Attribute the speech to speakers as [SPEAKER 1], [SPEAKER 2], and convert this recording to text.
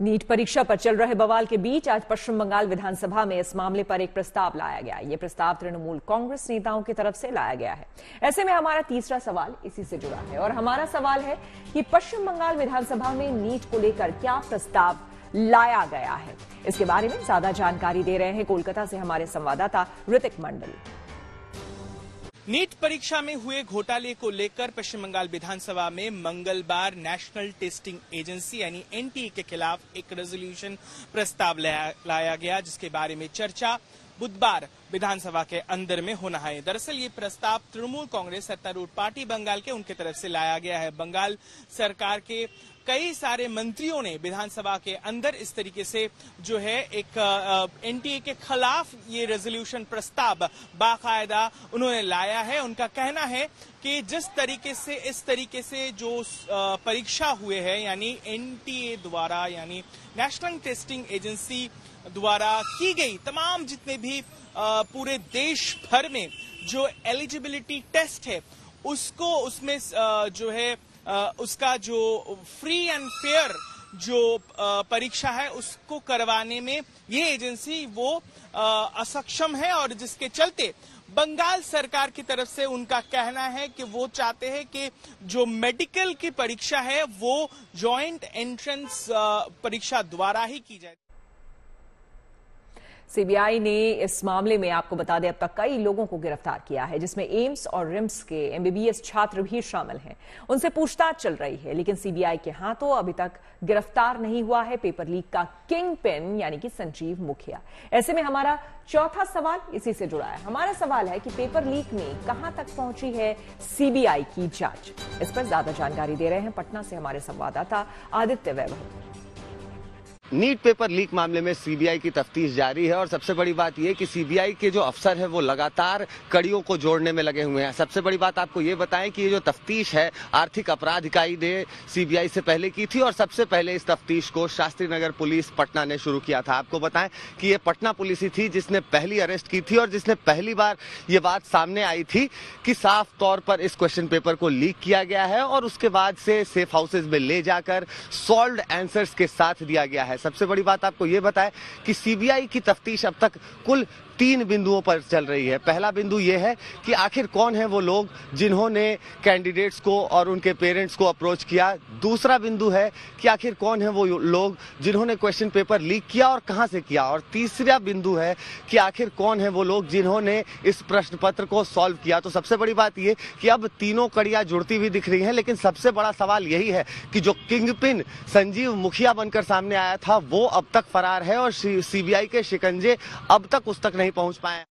[SPEAKER 1] NEET परीक्षा पर चल रहे बवाल के बीच आज पश्चिम बंगाल विधानसभा में इस मामले पर एक प्रस्ताव लाया गया। ये प्रस्ताव तृणमूल कांग्रेस नेताओं की तरफ से लाया गया है। ऐसे में हमारा तीसरा सवाल इसी से जुड़ा है और हमारा सवाल है कि पश्चिम बंगाल विधानसभा में नीट को लेकर क्या प्रस्ताव लाया गया है। इसके बारे में ज्यादा जानकारी दे रहे हैं कोलकाता से हमारे संवाददाता ऋतिक मंडल।
[SPEAKER 2] नीट परीक्षा में हुए घोटाले को लेकर पश्चिम बंगाल विधानसभा में मंगलवार नेशनल टेस्टिंग एजेंसी यानी एनटीए के खिलाफ एक रेजोल्यूशन प्रस्ताव लाया गया, जिसके बारे में चर्चा बुधवार विधानसभा के अंदर में होना है। दरअसल ये प्रस्ताव तृणमूल कांग्रेस सत्तारूढ़ पार्टी बंगाल के उनके तरफ से लाया गया है। बंगाल सरकार के कई सारे मंत्रियों ने विधानसभा के अंदर इस तरीके से जो है एक एनटीए के खिलाफ ये रेजोल्यूशन प्रस्ताव बाकायदा उन्होंने लाया है। उनका कहना है कि जिस तरीके से इस तरीके से जो परीक्षा हुए हैं यानी एनटीए द्वारा यानी नेशनल टेस्टिंग एजेंसी द्वारा की गई तमाम जितने भी पूरे देश भर में जो एलिजिबिलिटी टेस्ट है उसको उसमें जो है उसका जो फ्री एंड फेयर जो परीक्षा है उसको करवाने में ये एजेंसी वो असक्षम है और जिसके चलते बंगाल सरकार की तरफ से उनका कहना है कि वो चाहते हैं कि जो मेडिकल की परीक्षा है वो जॉइंट एंट्रेंस परीक्षा द्वारा ही की जाए।
[SPEAKER 1] सीबीआई ने इस मामले में आपको बता दें अब तक कई लोगों को गिरफ्तार किया है, जिसमें एम्स और रिम्स के एमबीबीएस छात्र भी शामिल हैं। उनसे पूछताछ चल रही है, लेकिन सीबीआई के हाथों अभी तक गिरफ्तार नहीं हुआ है पेपर लीक का किंग पिन यानी कि संजीव मुखिया। ऐसे में हमारा चौथा सवाल इसी से जुड़ा है। हमारा सवाल है कि पेपर लीक में कहां तक पहुंची है सीबीआई की जांच। इस पर ज्यादा जानकारी दे रहे हैं पटना से हमारे संवाददाता आदित्य वैभव।
[SPEAKER 3] नीट पेपर लीक मामले में सीबीआई की तफ्तीश जारी है और सबसे बड़ी बात यह कि सीबीआई के जो अफसर है वो लगातार कड़ियों को जोड़ने में लगे हुए हैं। सबसे बड़ी बात आपको ये बताएं कि ये जो तफ्तीश है आर्थिक अपराध इकाई ने सीबीआई से पहले की थी और सबसे पहले इस तफ्तीश को शास्त्री नगर पुलिस पटना ने शुरू किया था। आपको बताएं कि ये पटना पुलिस ही थी जिसने पहली अरेस्ट की थी और जिसने पहली बार ये बात सामने आई थी कि साफ तौर पर इस क्वेश्चन पेपर को लीक किया गया है और उसके बाद से सेफ हाउसेज में ले जाकर सॉल्व्ड आंसर्स के साथ दिया गया है। सबसे बड़ी बात आपको यह बताएं कि सीबीआई की तफ्तीश अब तक कुल 3 बिंदुओं पर चल रही है। पहला बिंदु यह है कि आखिर कौन है वो लोग जिन्होंने कैंडिडेट्स को और उनके पेरेंट्स को अप्रोच किया। दूसरा बिंदु है कि आखिर कौन है वो लोग जिन्होंने क्वेश्चन पेपर लीक किया और कहां से किया। और तीसरा बिंदु है कि आखिर कौन है वो लोग जिन्होंने इस प्रश्न पत्र को सॉल्व किया। तो सबसे बड़ी बात यह कि अब तीनों कड़ियां जुड़ती हुई दिख रही हैं, लेकिन सबसे बड़ा सवाल यही है कि जो किंग पिन संजीव मुखिया बनकर सामने आया था वो अब तक फरार है और सीबीआई के शिकंजे अब तक उस तक नहीं पहुंच पाए।